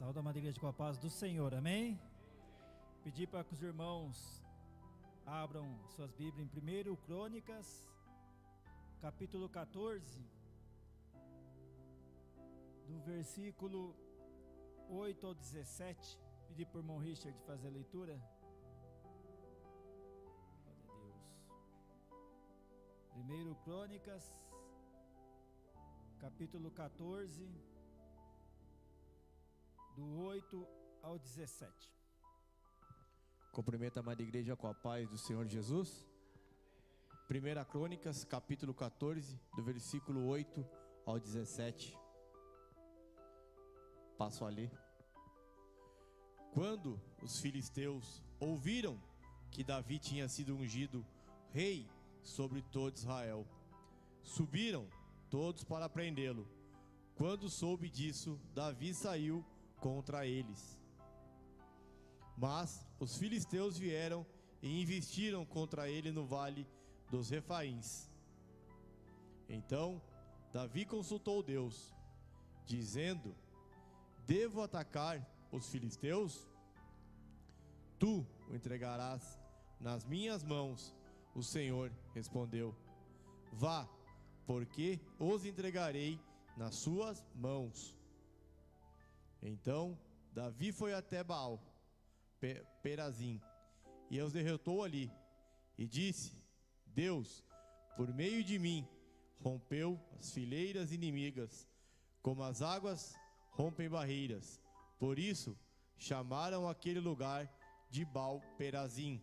Saúde, amada igreja, com a paz do Senhor, amém? Pedir para que os irmãos abram suas Bíblias em 1 Crônicas, capítulo 14, do versículo 8 ao 17. Pedir para o irmão Richard fazer a leitura. Glória a Deus. 1 Crônicas, capítulo 14, do 8 ao 17. Cumprimento a amada igreja com a paz do Senhor Jesus. 1 Crônicas, capítulo 14, do versículo 8 ao 17. Passo a ler. Quando os filisteus ouviram que Davi tinha sido ungido rei sobre todo Israel, subiram todos para prendê-lo. Quando soube disso, Davi saiu contra eles. Mas os filisteus vieram e investiram contra ele no vale dos Refaíns. Então Davi consultou Deus, dizendo: devo atacar os filisteus? Tu o entregarás nas minhas mãos. O Senhor respondeu: vá, porque os entregarei nas suas mãos. Então Davi foi até Baal Perazim e os derrotou ali, e disse: Deus, por meio de mim, rompeu as fileiras inimigas, como as águas rompem barreiras. Por isso chamaram aquele lugar de Baal Perazim.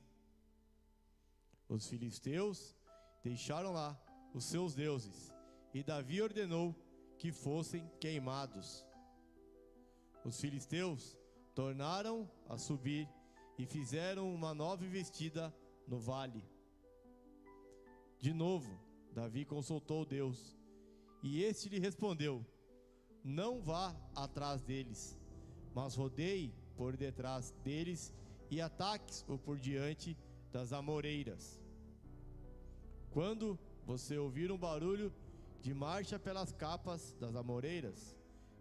Os filisteus deixaram lá os seus deuses, e Davi ordenou que fossem queimados. Os filisteus tornaram a subir e fizeram uma nova investida no vale. De novo, Davi consultou Deus, e este lhe respondeu: não vá atrás deles, mas rodeie por detrás deles e ataque-os por diante das amoreiras. Quando você ouvir um barulho de marcha pelas capas das amoreiras,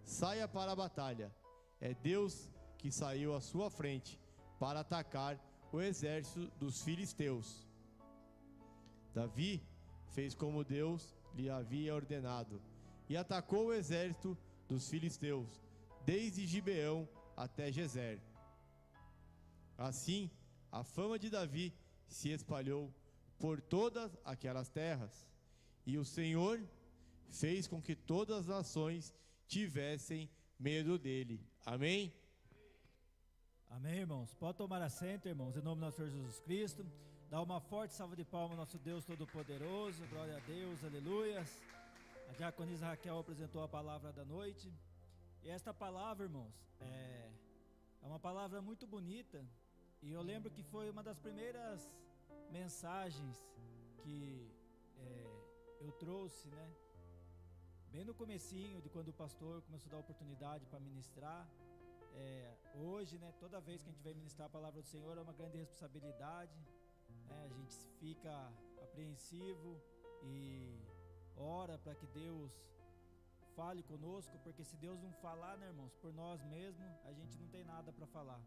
saia para a batalha. É Deus que saiu à sua frente para atacar o exército dos filisteus. Davi fez como Deus lhe havia ordenado e atacou o exército dos filisteus, desde Gibeão até Gezer. Assim, a fama de Davi se espalhou por todas aquelas terras, e o Senhor fez com que todas as nações tivessem medo dele. Amém? Amém, irmãos. Pode tomar assento, irmãos, em nome do nosso Senhor Jesus Cristo. Dá uma forte salva de palmas ao nosso Deus Todo-Poderoso. Glória a Deus, aleluias. A diaconisa Raquel apresentou a palavra da noite. E esta palavra, irmãos, é uma palavra muito bonita. E eu lembro que foi uma das primeiras mensagens que eu trouxe, né? Bem no comecinho de quando o pastor começou a dar oportunidade para ministrar. Hoje, né, toda vez que a gente vai ministrar a palavra do Senhor é uma grande responsabilidade, né? A gente fica apreensivo e ora para que Deus fale conosco, porque se Deus não falar, né, irmãos, por nós mesmos, a gente não tem nada para falar.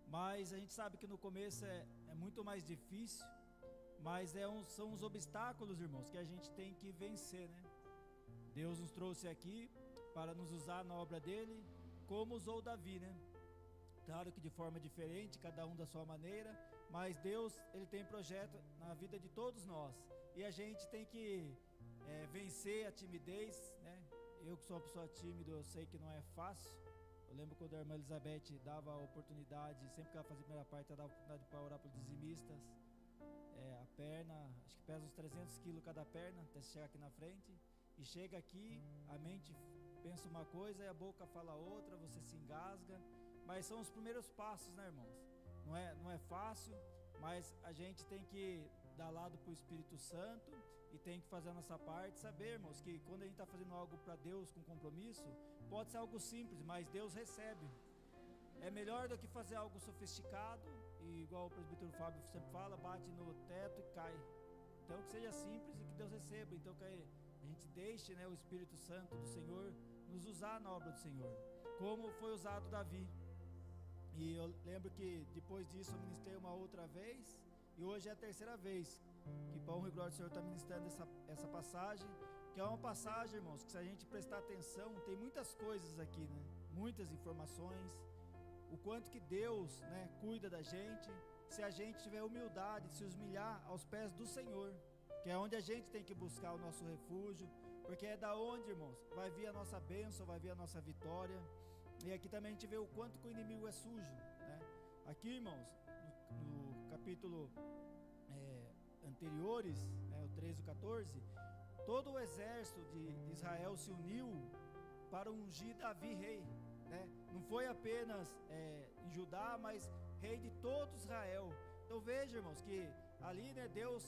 Mas a gente sabe que no começo é muito mais difícil, mas são os obstáculos, irmãos, que a gente tem que vencer, né? Deus nos trouxe aqui para nos usar na obra dele, como usou Davi, né? Claro que de forma diferente, cada um da sua maneira, mas Deus, ele tem projeto na vida de todos nós, e a gente tem que vencer a timidez, né? Eu que sou uma pessoa tímida, eu sei que não é fácil. Eu lembro quando a irmã Elizabeth dava a oportunidade, sempre que ela fazia a primeira parte, ela dava a oportunidade para orar pelos dizimistas. A perna, acho que pesa uns 300 quilos cada perna, até chegar aqui na frente. E chega aqui, a mente pensa uma coisa e a boca fala outra, você se engasga. Mas são os primeiros passos, né, irmãos? Não é fácil, mas a gente tem que dar lado para o Espírito Santo e tem que fazer a nossa parte. Saber, irmãos, que quando a gente está fazendo algo para Deus com compromisso, pode ser algo simples, mas Deus recebe. É melhor do que fazer algo sofisticado e, igual o presbítero Fábio sempre fala, bate no teto e cai. Então que seja simples e que Deus receba. Então que a gente deixe, né, o Espírito Santo do Senhor nos usar na obra do Senhor. como foi usado Davi. E eu lembro que depois disso eu ministrei uma outra vez, e hoje é a terceira vez que para honra e glória do Senhor está ministrando essa passagem, que é uma passagem, irmãos, que se a gente prestar atenção, tem muitas coisas aqui, né? Muitas informações, o quanto que Deus, né, cuida da gente, se a gente tiver humildade de se humilhar aos pés do Senhor, que é onde a gente tem que buscar o nosso refúgio, porque é da onde, irmãos, vai vir a nossa bênção, vai vir a nossa vitória. E aqui também a gente vê o quanto que o inimigo é sujo, né? Aqui, irmãos, no capítulo anteriores, né, o 13 e o 14, todo o exército de Israel se uniu para ungir Davi rei, né? Não foi apenas em Judá, mas rei de todo Israel. Então veja, irmãos, que ali, né, Deus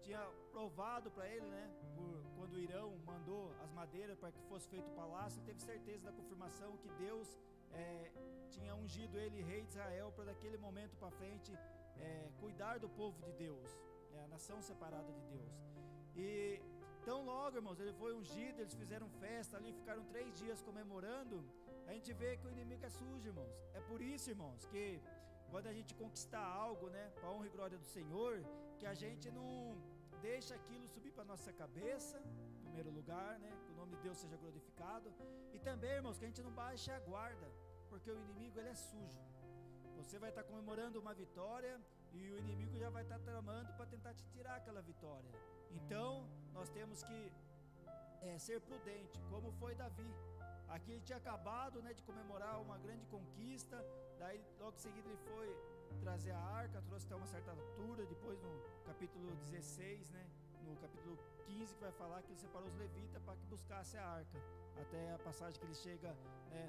tinha provado para ele, né, quando o Irão mandou as madeiras para que fosse feito o palácio, ele teve certeza da confirmação que Deus tinha ungido ele rei de Israel para daquele momento para frente cuidar do povo de Deus, a nação separada de Deus. E então logo, irmãos, ele foi ungido, eles fizeram festa ali, ficaram 3 dias comemorando. A gente vê que o inimigo é sujo, irmãos. É por isso, irmãos, que quando a gente conquistar algo, né, para a honra e glória do Senhor, que a gente não deixa aquilo subir para nossa cabeça, em primeiro lugar, né, que o nome de Deus seja glorificado, e também, irmãos, que a gente não baixe a guarda, porque o inimigo, ele é sujo. Você vai estar comemorando uma vitória e o inimigo já vai estar tramando para tentar te tirar aquela vitória. Então nós temos que ser prudente, como foi Davi. Aqui ele tinha acabado, né, de comemorar uma grande conquista, daí logo em seguida ele foi trazer a arca, trouxe até uma certa altura, depois no capítulo 16, né, no capítulo 15, que vai falar que ele separou os levitas para que buscasse a arca, até a passagem que ele chega, né,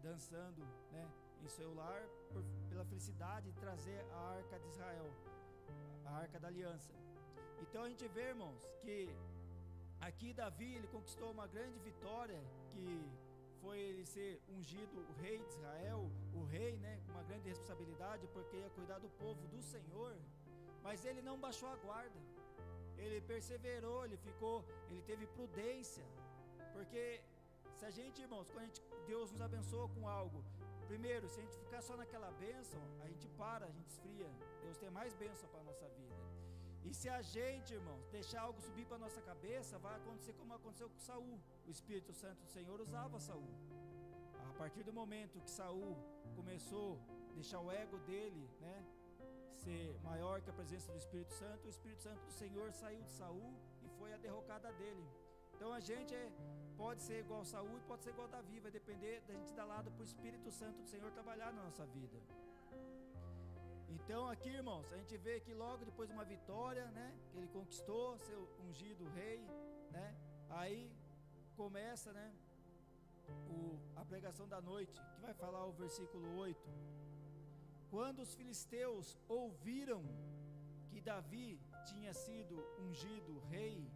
dançando, né, em seu lar, pela felicidade de trazer a arca de Israel, a arca da aliança. Então a gente vê, irmãos, que aqui Davi, ele conquistou uma grande vitória, que foi ele ser ungido o rei de Israel, o rei, né, com uma grande responsabilidade, porque ia cuidar do povo do Senhor. Mas ele não baixou a guarda, ele perseverou, ele teve prudência, porque se a gente, irmãos, quando Deus nos abençoa com algo, primeiro, se a gente ficar só naquela bênção, a gente esfria. Deus tem mais bênção para a nossa vida. E se a gente, irmãos, deixar algo subir para a nossa cabeça, vai acontecer como aconteceu com Saul. O Espírito Santo do Senhor usava Saul. A partir do momento que Saul começou a deixar o ego dele, né, ser maior que a presença do Espírito Santo, o Espírito Santo do Senhor saiu de Saul e foi a derrocada dele. Então a gente pode ser igual Saul e pode ser igual Davi, vai depender da gente dar lado para o Espírito Santo do Senhor trabalhar na nossa vida. Então aqui, irmãos, a gente vê que logo depois de uma vitória, né, que ele conquistou, seu ungido rei, né, aí começa, né, a pregação da noite, que vai falar o versículo 8. Quando os filisteus ouviram que Davi tinha sido ungido rei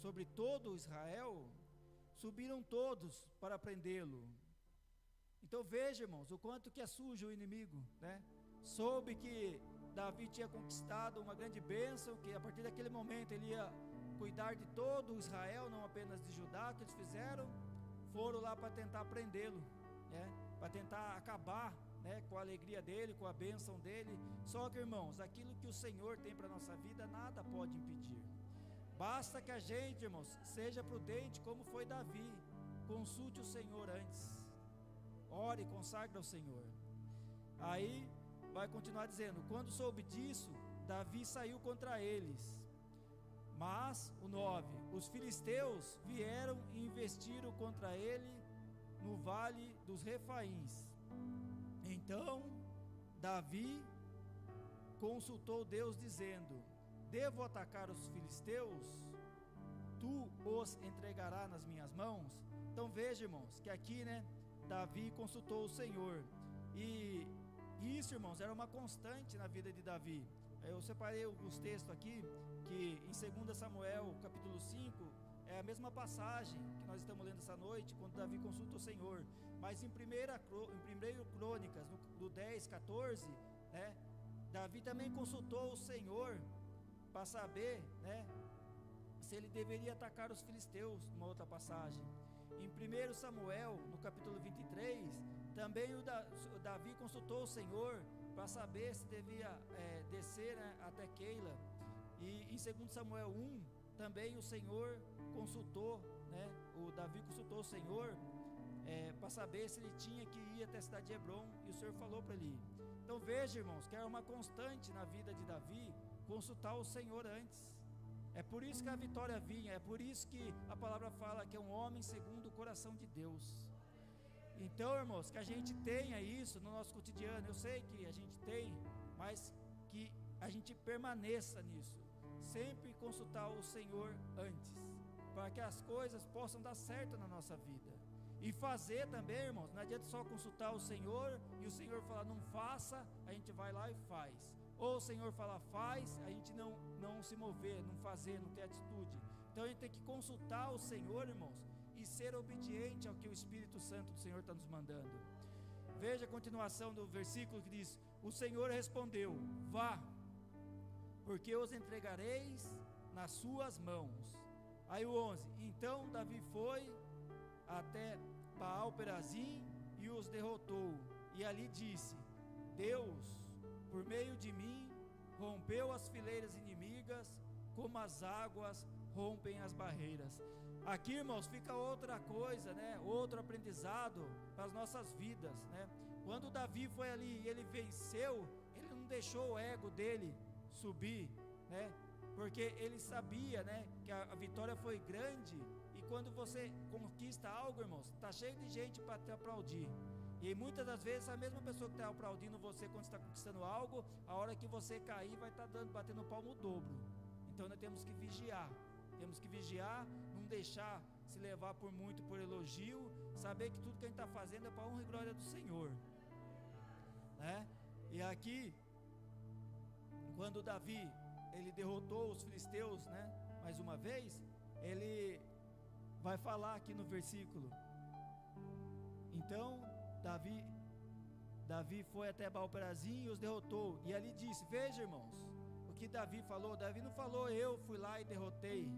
sobre todo Israel, subiram todos para prendê-lo. Então veja, irmãos, o quanto que é sujo o inimigo, né? Soube que Davi tinha conquistado uma grande bênção, que a partir daquele momento ele ia cuidar de todo Israel, não apenas de Judá. O que eles fizeram? Foram lá para tentar prendê-lo, né? Para tentar acabar, né, com a alegria dele, com a bênção dele. Só que, irmãos, aquilo que o Senhor tem para a nossa vida, nada pode impedir. Basta que a gente, irmãos, seja prudente como foi Davi. Consulte o Senhor antes, ore e consagre ao Senhor. Aí vai continuar dizendo: quando soube disso, Davi saiu contra eles. Mas, o 9, os filisteus vieram e investiram contra ele no vale dos Refaíns. Então Davi consultou Deus dizendo: devo atacar os filisteus? Tu os entregarás nas minhas mãos? Então veja, irmãos, que aqui, né, Davi consultou o Senhor. E isso, irmãos, era uma constante na vida de Davi. Eu separei os textos aqui, que em 2 Samuel, capítulo 5, é a mesma passagem que nós estamos lendo essa noite, quando Davi consulta o Senhor. Mas em 1 Crônicas, no 10, 14, né, Davi também consultou o Senhor para saber, né, se ele deveria atacar os filisteus, numa outra passagem. Em 1 Samuel, no capítulo 23, também o Davi consultou o Senhor para saber se devia descer, né, até Keila. E em 2 Samuel 1, também o Senhor consultou, né, o Davi consultou o Senhor para saber se ele tinha que ir até a cidade de Hebron, e o Senhor falou para ele ir. Então veja, irmãos, que era uma constante na vida de Davi consultar o Senhor antes. É por isso que a vitória vinha, é por isso que a palavra fala que é um homem segundo o coração de Deus. Então, irmãos, que a gente tenha isso no nosso cotidiano. Eu sei que a gente tem, mas que a gente permaneça nisso, sempre consultar o Senhor antes, para que as coisas possam dar certo na nossa vida. E fazer também, irmãos, não adianta só consultar o Senhor e o Senhor falar não faça, a gente vai lá e faz. Ou o Senhor falar faz, a gente não se mover, não fazer, não ter atitude. Então a gente tem que consultar o Senhor, irmãos, e ser obediente ao que o Espírito Santo do Senhor está nos mandando. Veja a continuação do versículo que diz: o Senhor respondeu, vá, porque os entregareis nas suas mãos. Aí o 11, então Davi foi até Baal-Perazim e os derrotou, e ali disse: Deus, por meio de mim, rompeu as fileiras inimigas, como as águas rompem as barreiras. Aqui, irmãos, fica outra coisa, né? Outro aprendizado para as nossas vidas, né? Quando Davi foi ali e ele venceu, ele não deixou o ego dele subir, né? Porque ele sabia, né, que a vitória foi grande. E quando você conquista algo, irmãos, está cheio de gente para te aplaudir. E muitas das vezes a mesma pessoa que está aplaudindo você quando está conquistando algo, a hora que você cair vai estar batendo palmo o dobro. Então nós temos que vigiar, não deixar se levar por muito por elogio, saber que tudo que a gente está fazendo é para a honra e glória do Senhor, né? E aqui, quando Davi ele derrotou os filisteus, né, mais uma vez, ele vai falar aqui no versículo: então Davi foi até Baal-Perazim e os derrotou, e ali disse, veja, irmãos, o que Davi falou. Davi não falou eu fui lá e derrotei.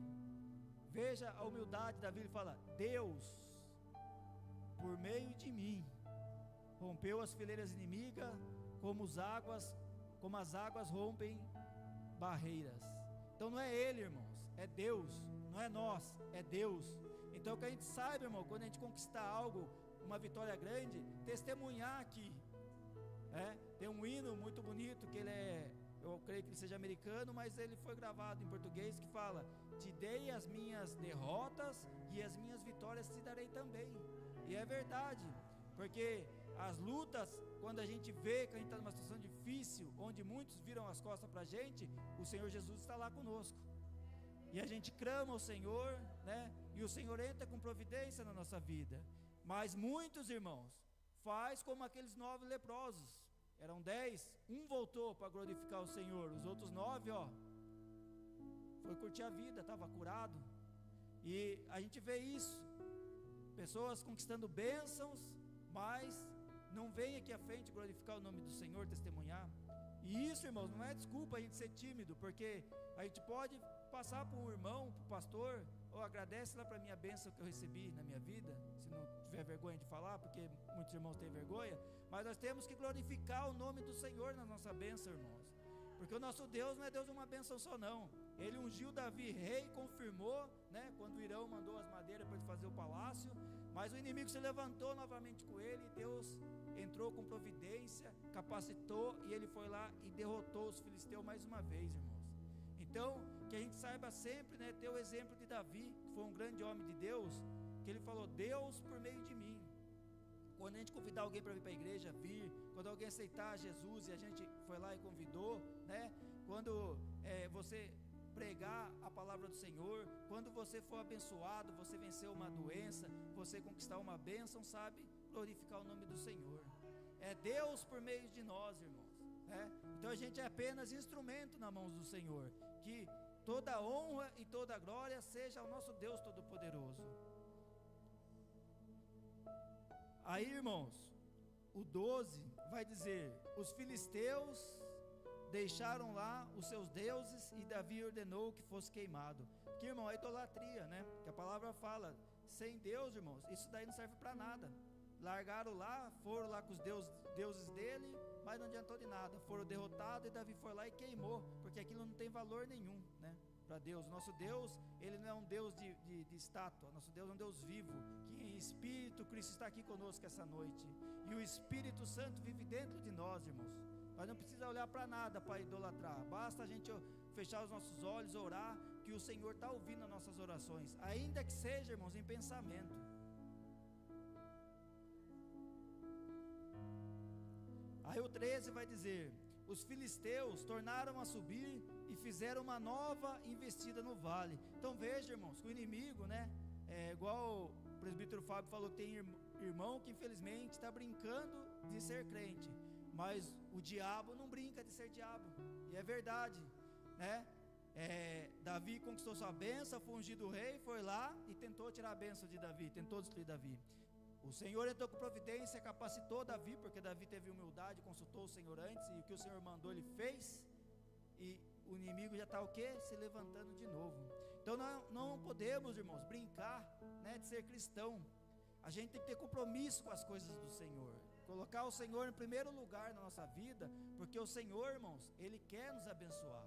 Veja a humildade. Davi ele fala: Deus, por meio de mim, rompeu as fileiras inimigas, como as águas rompem barreiras. Então não é ele, irmãos, é Deus, não é nós, é Deus. Então que a gente saiba, irmão, quando a gente conquistar algo, uma vitória grande, testemunhar aqui, tem um hino muito bonito que eu creio que ele seja americano, mas ele foi gravado em português, que fala: te dei as minhas derrotas e as minhas vitórias te darei também. E é verdade, porque as lutas, quando a gente vê que a gente está numa situação difícil, onde muitos viram as costas para a gente, o Senhor Jesus está lá conosco, e a gente clama ao Senhor, né? E o Senhor entra com providência na nossa vida. Mas muitos, irmãos, faz como aqueles 9 leprosos. Eram 10, um voltou para glorificar o Senhor, os outros 9, foi curtir a vida, estava curado. E a gente vê isso, pessoas conquistando bênçãos, mas não vem aqui à frente glorificar o nome do Senhor, testemunhar. E isso, irmãos, não é desculpa a gente ser tímido, porque a gente pode passar para um irmão, para o pastor: agradece lá para a minha bênção que eu recebi na minha vida, se não tiver vergonha de falar, porque muitos irmãos têm vergonha. Mas nós temos que glorificar o nome do Senhor na nossa bênção, irmãos, porque o nosso Deus não é Deus de uma bênção só, não. Ele ungiu Davi rei, confirmou, né, quando o Irão mandou as madeiras para ele fazer o palácio, mas o inimigo se levantou novamente com ele, e Deus entrou com providência, capacitou, e ele foi lá e derrotou os filisteus mais uma vez, irmãos. Então, que a gente saiba sempre, né, ter o exemplo de Davi, que foi um grande homem de Deus, que ele falou: Deus por meio de mim. Quando a gente convidar alguém para vir para a igreja, quando alguém aceitar Jesus e a gente foi lá e convidou, né, quando você pregar a palavra do Senhor, quando você for abençoado, você vencer uma doença, você conquistar uma bênção, sabe, glorificar o nome do Senhor. É Deus por meio de nós, irmãos, né? Então a gente é apenas instrumento nas mãos do Senhor. Que toda honra e toda glória seja ao nosso Deus Todo-Poderoso. Aí, irmãos, o 12 vai dizer: os filisteus deixaram lá os seus deuses e Davi ordenou que fosse queimado. Que, irmão, é idolatria, né? Que a palavra fala: sem Deus, irmãos, isso daí não serve para nada. Largaram lá, foram lá com os deuses dele, mas não adiantou de nada. Foram derrotados e Davi foi lá e queimou, porque aquilo não tem valor nenhum, né, para Deus. Nosso Deus, ele não é um Deus de estátua. Nosso Deus é um Deus vivo, que em espírito Cristo está aqui conosco essa noite, e o Espírito Santo vive dentro de nós, irmãos. Mas não precisa olhar para nada para idolatrar, basta a gente fechar os nossos olhos, orar, que o Senhor está ouvindo as nossas orações, ainda que seja, irmãos, em pensamento. Aí o 13 vai dizer: os filisteus tornaram a subir e fizeram uma nova investida no vale. Então veja, irmãos, que o inimigo, né, igual o presbítero Fábio falou, tem irmão que infelizmente está brincando de ser crente, mas o diabo não brinca de ser diabo, e é verdade, né? Davi conquistou sua bênção, foi ungido rei, foi lá e tentou tirar a bênção de Davi, tentou destruir Davi. O Senhor entrou com providência, capacitou Davi, porque Davi teve humildade, consultou o Senhor antes, e o que o Senhor mandou ele fez, e o inimigo já está o quê? Se levantando de novo. Então não podemos, irmãos, brincar, né, de ser cristão. A gente tem que ter compromisso com as coisas do Senhor, colocar o Senhor em primeiro lugar na nossa vida, porque o Senhor, irmãos, Ele quer nos abençoar,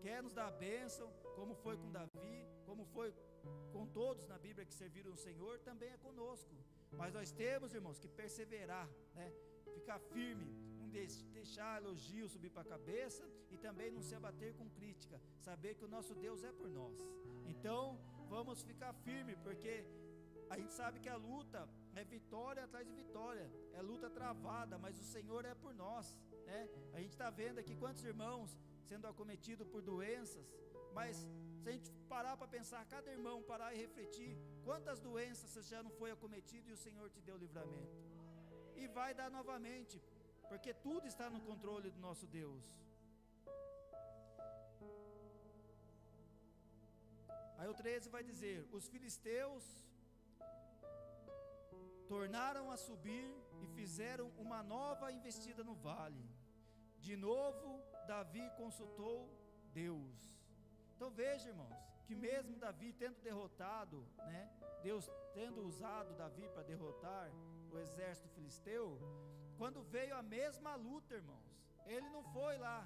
quer nos dar a bênção, como foi com Davi, como foi com todos na Bíblia que serviram o Senhor, também é conosco. Mas nós temos, irmãos, que perseverar, né? Ficar firme, não deixar elogio subir para a cabeça, e também não se abater com crítica, saber que o nosso Deus é por nós. Então vamos ficar firme, porque a gente sabe que a luta é vitória atrás de vitória, é luta travada, mas o Senhor é por nós, né? A gente está vendo aqui quantos irmãos sendo acometidos por doenças, mas se a gente parar para pensar, cada irmão parar e refletir, quantas doenças você já não foi acometido e o Senhor te deu livramento, e vai dar novamente, porque tudo está no controle do nosso Deus. Aí o 13 vai dizer: os filisteus tornaram a subir e fizeram uma nova investida no vale. De novo Davi consultou Deus. Então veja, irmãos, que mesmo Davi tendo derrotado, né, Deus tendo usado Davi para derrotar o exército filisteu, quando veio a mesma luta, irmãos, ele não foi lá,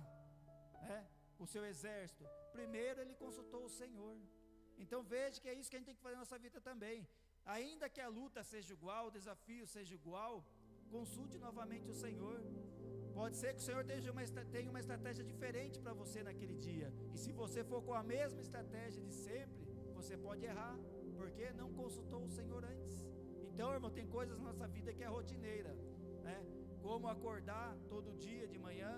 né, com o seu exército. Primeiro ele consultou o Senhor. Então veja que é isso que a gente tem que fazer na nossa vida também. Ainda que a luta seja igual, o desafio seja igual, consulte novamente o Senhor. Pode ser que o Senhor tenha uma estratégia diferente para você naquele dia, e se você for com a mesma estratégia de sempre, você pode errar, porque não consultou o Senhor antes. Então, irmão, tem coisas na nossa vida que é rotineira, né? Como acordar todo dia de manhã.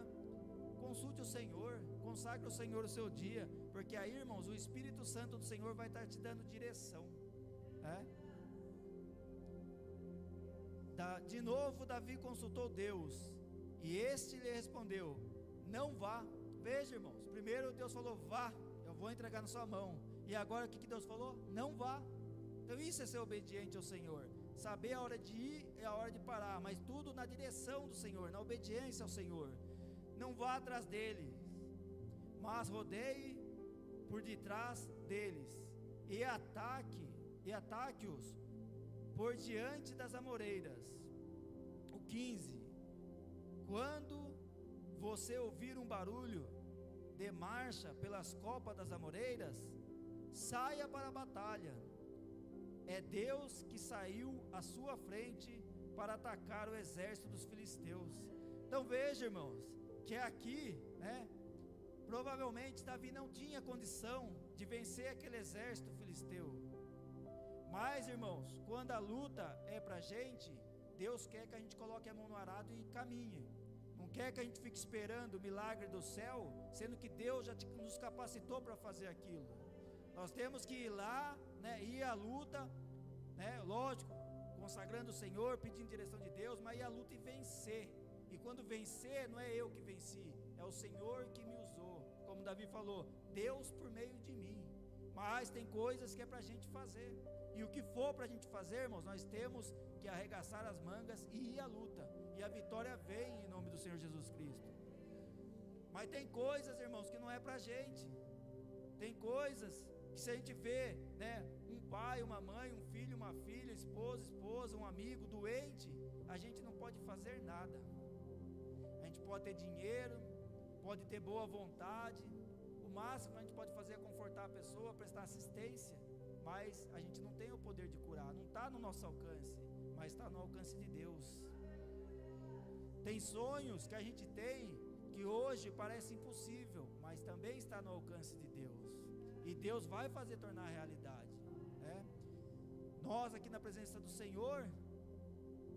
Consulte o Senhor, consagre ao Senhor o seu dia, porque aí, irmãos, o Espírito Santo do Senhor vai estar te dando direção, né? De novo Davi consultou Deus, e este lhe respondeu: não vá. Veja, irmãos, primeiro Deus falou: vá, eu vou entregar na sua mão. E agora o que Deus falou? Não vá. Então isso é ser obediente ao Senhor, saber a hora de ir e a hora de parar, mas tudo na direção do Senhor, na obediência ao Senhor. Não vá atrás deles, mas rodeie por detrás deles, e ataque-os por diante das amoreiras. O 15: quando você ouvir um barulho de marcha pelas copas das amoreiras, saia para a batalha. É Deus que saiu à sua frente para atacar o exército dos filisteus. Então veja, irmãos, que aqui, né, provavelmente Davi não tinha condição de vencer aquele exército filisteu. Mas, irmãos, quando a luta é para a gente, Deus quer que a gente coloque a mão no arado e caminhe. Não quer que a gente fique esperando o milagre do céu, sendo que Deus já nos capacitou para fazer aquilo. Nós temos que ir lá, né, ir à luta, né, lógico, consagrando o Senhor, pedindo direção de Deus, mas ir à luta e vencer. E quando vencer, não é eu que venci, é o Senhor que me usou. Como Davi falou, Deus por meio de mim. Mas tem coisas que é para a gente fazer. E o que for para a gente fazer, irmãos, nós temos que arregaçar as mangas e ir à luta. E a vitória vem em nome do Senhor Jesus Cristo. Mas tem coisas, irmãos, que não é para a gente. Tem coisas que se a gente vê, né, um pai, uma mãe, um filho, uma filha, esposa, um amigo doente, a gente não pode fazer nada. A gente pode ter dinheiro, pode ter boa vontade, o máximo que a gente pode fazer é confortar a pessoa, prestar assistência, mas a gente não tem o poder de curar, não está no nosso alcance, mas está no alcance de Deus. Tem sonhos que a gente tem, que hoje parece impossível, mas também está no alcance de Deus, e Deus vai fazer tornar realidade, né? Nós aqui na presença do Senhor,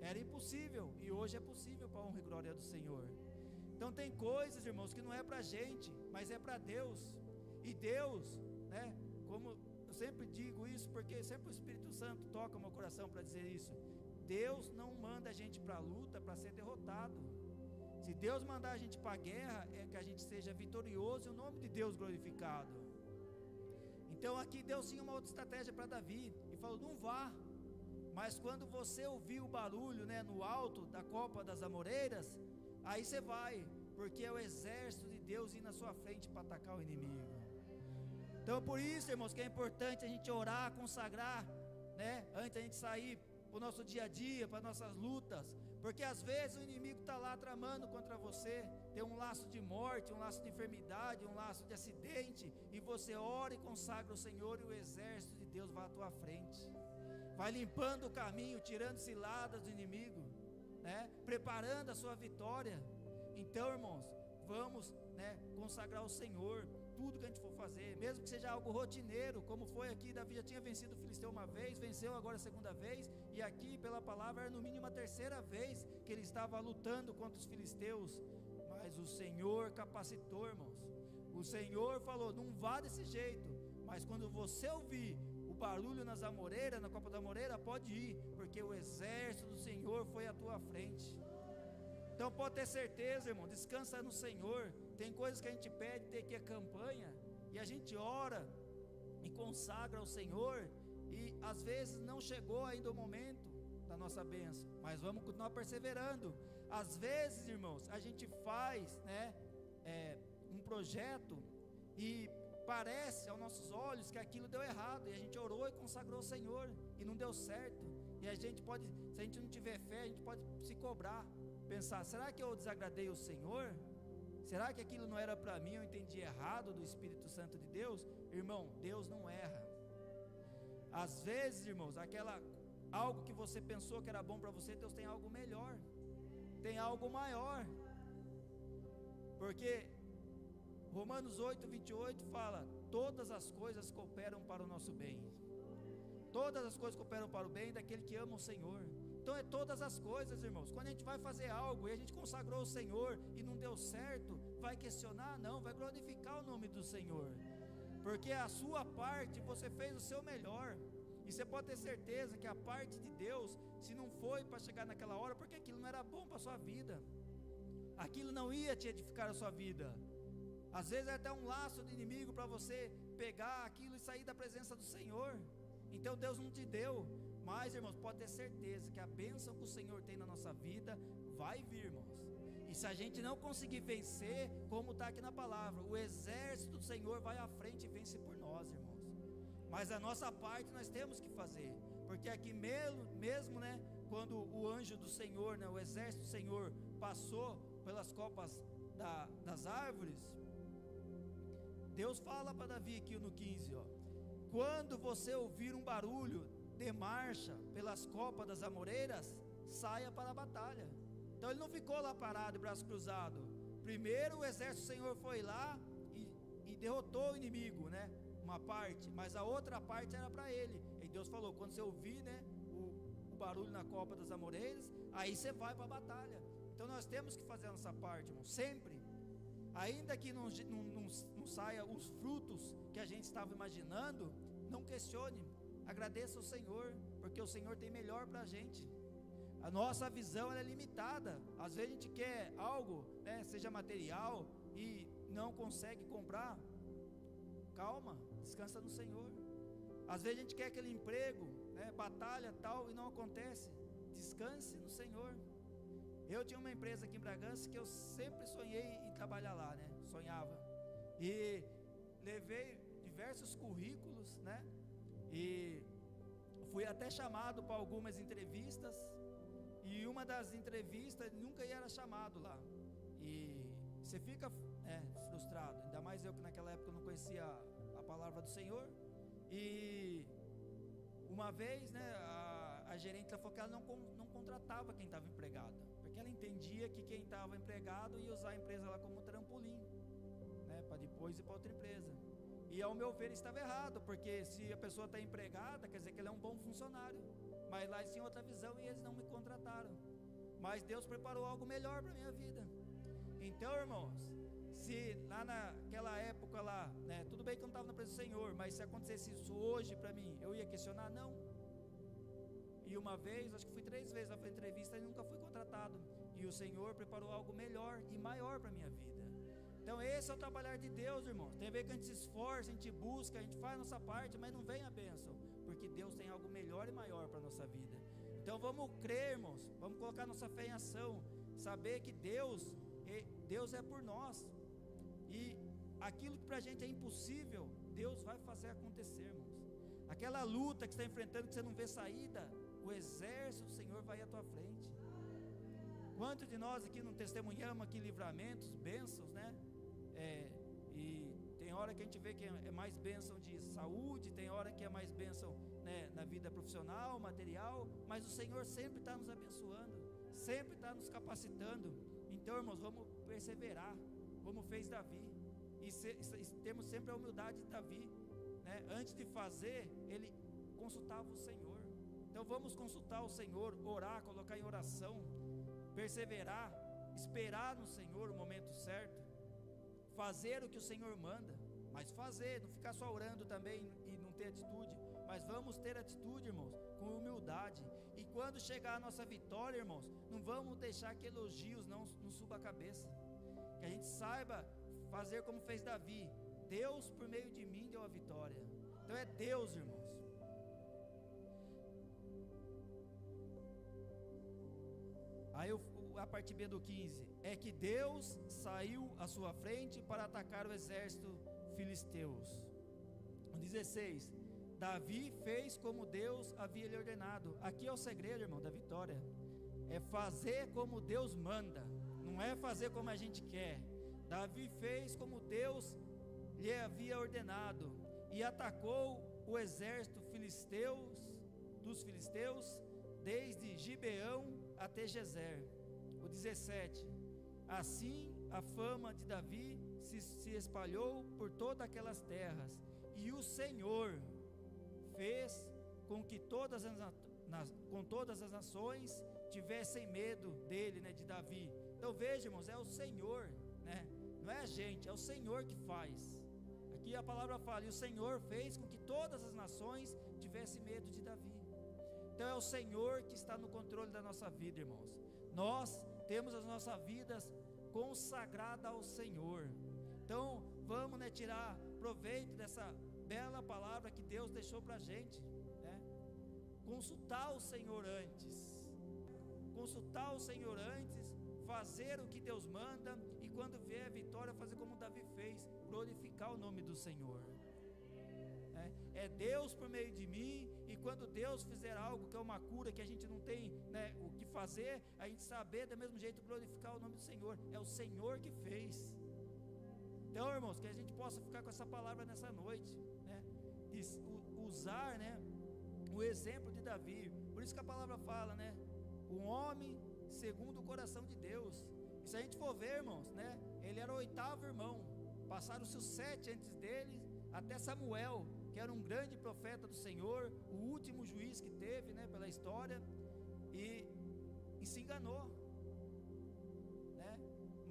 era impossível, e hoje é possível para a honra e glória do Senhor. Então tem coisas, irmãos, que não é para a gente, mas é para Deus, e Deus, né, como eu sempre digo isso, porque sempre o Espírito Santo toca o meu coração para dizer isso, Deus não manda a gente para a luta para ser derrotado. Se Deus mandar a gente para a guerra, é que a gente seja vitorioso e o nome de Deus glorificado. Então aqui Deus tinha uma outra estratégia para Davi, e falou, não vá, mas quando você ouvir o barulho, né, no alto da copa das amoreiras, aí você vai, porque é o exército de Deus indo na sua frente para atacar o inimigo. Então por isso, irmãos, que é importante a gente orar, consagrar, né, antes da gente sair para o nosso dia a dia, para nossas lutas, porque às vezes o inimigo está lá tramando contra você, tem um laço de morte, um laço de enfermidade, um laço de acidente, e você ora e consagra o Senhor, e o exército de Deus vai à tua frente, vai limpando o caminho, tirando ciladas do inimigo, né, preparando a sua vitória. Então, irmãos, vamos, né, consagrar ao Senhor tudo que a gente for fazer, mesmo que seja algo rotineiro, como foi aqui. Davi já tinha vencido o filisteu uma vez, venceu agora a segunda vez, e aqui pela palavra era no mínimo a terceira vez que ele estava lutando contra os filisteus, mas o Senhor capacitou, irmãos. O Senhor falou, não vá desse jeito, mas quando você ouvir o barulho nas amoreiras, na copa da amoreira, pode ir, porque o exército do Senhor foi à tua frente. Então pode ter certeza, irmão, descansa no Senhor. Tem coisas que a gente pede, tem que a campanha, e a gente ora e consagra ao Senhor, e às vezes não chegou ainda o momento da nossa bênção, mas vamos continuar perseverando. Às vezes, irmãos, a gente faz, né, um projeto, e parece aos nossos olhos que aquilo deu errado, e a gente orou e consagrou ao Senhor, e não deu certo, e a gente pode, se a gente não tiver fé, a gente pode se cobrar, pensar, será que eu desagradei o Senhor? Será que aquilo não era para mim, eu entendi errado do Espírito Santo de Deus? Irmão, Deus não erra. Às vezes, irmãos, algo que você pensou que era bom para você, Deus tem algo melhor, tem algo maior, porque Romanos 8:28 fala, todas as coisas cooperam para o nosso bem, todas as coisas cooperam para o bem daquele que ama o Senhor. Então é todas as coisas, irmãos. Quando a gente vai fazer algo e a gente consagrou o Senhor e não deu certo, vai questionar? Não, vai glorificar o nome do Senhor, porque a sua parte você fez o seu melhor, e você pode ter certeza que a parte de Deus, se não foi para chegar naquela hora, porque aquilo não era bom para a sua vida, aquilo não ia te edificar a sua vida. Às vezes é até um laço do inimigo para você pegar aquilo e sair da presença do Senhor. Então Deus não te deu. Mas, irmãos, pode ter certeza que a bênção que o Senhor tem na nossa vida vai vir, irmãos. E se a gente não conseguir vencer, como está aqui na palavra, o exército do Senhor vai à frente e vence por nós, irmãos. Mas a nossa parte nós temos que fazer, porque aqui mesmo, né, quando o anjo do Senhor, né, o exército do Senhor passou pelas copas das árvores, Deus fala para Davi aqui no 15, ó, quando você ouvir um barulho de marcha pelas copas das amoreiras, saia para a batalha. Então ele não ficou lá parado, braço cruzado. Primeiro o exército do Senhor foi lá e derrotou o inimigo, né, uma parte, mas a outra parte era para ele. E Deus falou, quando você ouvir, né, o barulho na copa das amoreiras, aí você vai para a batalha. Então nós temos que fazer a nossa parte, irmão, sempre. Ainda que não saia os frutos que a gente estava imaginando, não questione, agradeça ao Senhor, porque o Senhor tem melhor para a gente. A nossa visão ela é limitada. Às vezes a gente quer algo, né, seja material, e não consegue comprar. Calma, descansa no Senhor. Às vezes a gente quer aquele emprego, né, batalha tal, e não acontece. Descanse no Senhor. Eu tinha uma empresa aqui em Bragança que eu sempre sonhei em trabalhar lá, né? Sonhava. E levei diversos currículos, né? E fui até chamado para algumas entrevistas, e uma das entrevistas nunca era chamado lá, e você fica frustrado, ainda mais eu que naquela época não conhecia a palavra do Senhor. E uma vez, né, a gerente falou que ela não contratava quem estava empregado, porque ela entendia que quem estava empregado ia usar a empresa lá como trampolim, né, para depois ir para outra empresa. E ao meu ver estava errado, porque se a pessoa está empregada, quer dizer que ele é um bom funcionário, mas lá eles tinham outra visão e eles não me contrataram. Mas Deus preparou algo melhor para a minha vida. Então, irmãos, se lá naquela época lá, né, tudo bem que eu não estava na presença do Senhor, mas se acontecesse isso hoje para mim, eu ia questionar? Não. E uma vez, acho que fui 3 vezes na entrevista e nunca fui contratado, e o Senhor preparou algo melhor e maior para a minha vida. Então esse é o trabalhar de Deus, irmãos. Tem a ver que a gente se esforça, a gente busca, a gente faz a nossa parte, mas não vem a bênção, porque Deus tem algo melhor e maior para a nossa vida. Então vamos crer, irmãos, vamos colocar nossa fé em ação, saber que Deus é por nós, e aquilo que para a gente é impossível, Deus vai fazer acontecer, irmãos. Aquela luta que você está enfrentando, que você não vê saída, o exército do Senhor vai à tua frente. Quantos de nós aqui não testemunhamos aqui livramentos, bênçãos, né? E tem hora que a gente vê que é mais bênção de saúde, tem hora que é mais bênção, né, na vida profissional, material, mas o Senhor sempre está nos abençoando, sempre está nos capacitando. Então, irmãos, vamos perseverar, como fez Davi, e temos sempre a humildade de Davi, né? Antes de fazer, ele consultava o Senhor. Então vamos consultar o Senhor, orar, colocar em oração, perseverar, esperar no Senhor o momento certo, fazer o que o Senhor manda, mas fazer, não ficar só orando também e não ter atitude, mas vamos ter atitude, irmãos, com humildade. E quando chegar a nossa vitória, irmãos, não vamos deixar que elogios não suba a cabeça, que a gente saiba fazer como fez Davi. Deus por meio de mim deu a vitória. Então é Deus, irmãos. Aí a parte B do 15, é que Deus saiu à sua frente para atacar o exército filisteus. O 16, Davi fez como Deus havia lhe ordenado. Aqui é o segredo, irmão, da vitória. É fazer como Deus manda, não é fazer como a gente quer. Davi fez como Deus lhe havia ordenado e atacou o exército dos filisteus desde Gibeão até Gezer. O 17, assim a fama de Davi se espalhou por todas aquelas terras, e o Senhor fez com que todas as nações tivessem medo dele, né, de Davi. Então veja, irmãos, é o Senhor, né? Não é a gente, é o Senhor que faz. Aqui a palavra fala, e o Senhor fez com que todas as nações tivessem medo de Davi. Então é o Senhor que está no controle da nossa vida, irmãos. Nós temos as nossas vidas consagradas ao Senhor. Então vamos, né, tirar proveito dessa bela palavra que Deus deixou para a gente, né? Consultar o Senhor antes, fazer o que Deus manda, e quando vier a vitória, fazer como Davi fez, glorificar o nome do Senhor. É Deus por meio de mim, e quando Deus fizer algo que é uma cura, que a gente não tem, né, o que fazer, a gente saber do mesmo jeito glorificar o nome do Senhor. É o Senhor que fez. Então, irmãos, que a gente possa ficar com essa palavra nessa noite, né, de usar, né, o exemplo de Davi. Por isso que a palavra fala, né, um homem segundo o coração de Deus. E se a gente for ver, irmãos, né, ele era o 8º irmão, passaram-se os 7 antes dele, até Samuel, que era um grande profeta do Senhor, o último juiz que teve, né, pela história, e se enganou, né?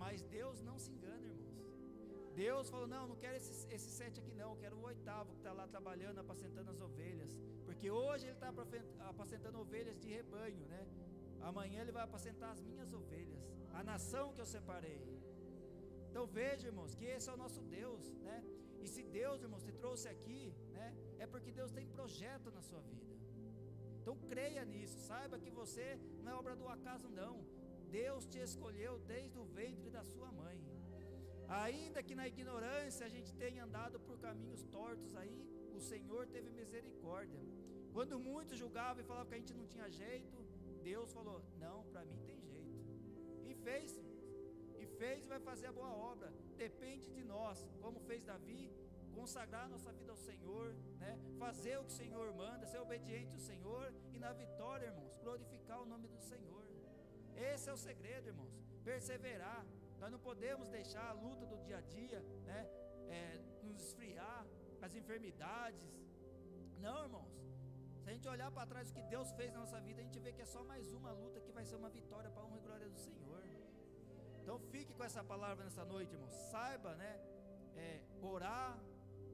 Mas Deus não se engana, irmãos. Deus falou, não quero esses 7 aqui não, eu quero o 8º que está lá trabalhando, apacentando as ovelhas, porque hoje ele está apacentando ovelhas de rebanho, né? Amanhã ele vai apacentar as minhas ovelhas, a nação que eu separei. Então veja, irmãos, que esse é o nosso Deus, né? E se Deus, irmãos, te trouxe aqui, né, é porque Deus tem projeto na sua vida. Então creia nisso, saiba que você não é obra do acaso não. Deus te escolheu desde o ventre da sua mãe. Ainda que na ignorância a gente tenha andado por caminhos tortos aí, o Senhor teve misericórdia. Quando muitos julgavam e falavam que a gente não tinha jeito, Deus falou: não, para mim tem jeito. E fez, e vai fazer a boa obra. Depende de nós, como fez Davi, consagrar a nossa vida ao Senhor, né? Fazer o que o Senhor manda, ser obediente ao Senhor, e na vitória, irmãos, glorificar o nome do Senhor. Esse é o segredo, irmãos, perseverar. Nós não podemos deixar a luta do dia a dia, né, nos esfriar, as enfermidades. Não, irmãos, se a gente olhar para trás o que Deus fez na nossa vida, a gente vê que é só mais uma luta que vai ser uma vitória para a honra e glória do Senhor. Então fique com essa palavra nessa noite, irmãos. Saiba, né, orar,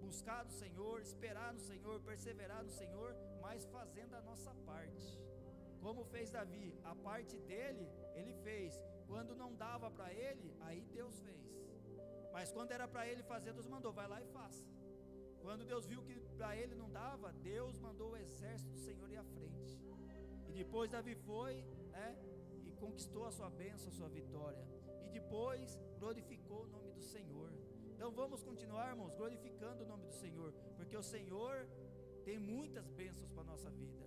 buscar do Senhor, esperar no Senhor, perseverar no Senhor, mas fazendo a nossa parte. Como fez Davi, a parte dele, ele fez. Quando não dava para ele, aí Deus fez. Mas quando era para ele fazer, Deus mandou: vai lá e faça. Quando Deus viu que para ele não dava, Deus mandou o exército do Senhor ir à frente. E depois Davi foi, né, e conquistou a sua bênção, a sua vitória. E depois glorificou o nome do Senhor. Então vamos continuar, irmãos, glorificando o nome do Senhor, porque o Senhor tem muitas bênçãos para a nossa vida.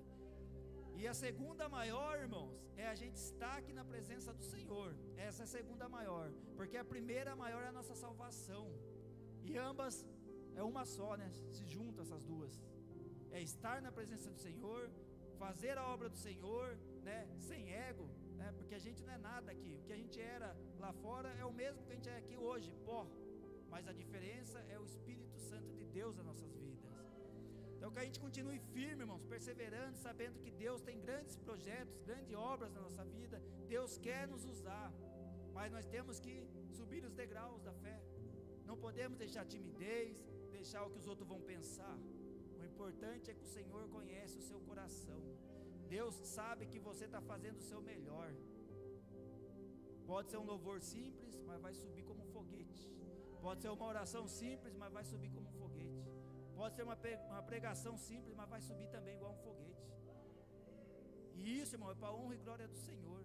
E a segunda maior, irmãos, é a gente estar aqui na presença do Senhor. Essa é a segunda maior, porque a primeira maior é a nossa salvação. E ambas é uma só, né? Se juntam essas duas. É estar na presença do Senhor, fazer a obra do Senhor, né? Sem ego, né? Porque a gente não é nada aqui. O que a gente era lá fora é o mesmo que a gente é aqui hoje, pó. Mas a diferença é o Espírito Santo de Deus nas nossas vidas. Então que a gente continue firme, irmãos, perseverando, sabendo que Deus tem grandes projetos, grandes obras na nossa vida. Deus quer nos usar, mas nós temos que subir os degraus da fé. Não podemos deixar timidez, deixar o que os outros vão pensar. O importante é que o Senhor conhece o seu coração. Deus sabe que você está fazendo o seu melhor. Pode ser um louvor simples, mas vai subir como um foguete. Pode ser uma oração simples, mas vai subir como um foguete. Pode ser uma pregação simples, mas vai subir também igual um foguete. E isso, irmão, é para a honra e glória do Senhor.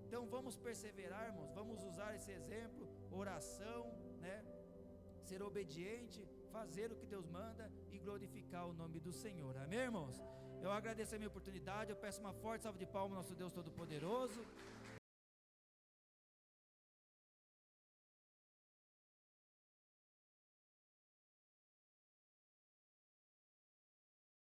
Então vamos perseverar, irmãos, vamos usar esse exemplo, oração, né? Ser obediente, fazer o que Deus manda e glorificar o nome do Senhor. Amém, irmãos? Eu agradeço a minha oportunidade, eu peço uma forte salva de palmas ao nosso Deus Todo-Poderoso.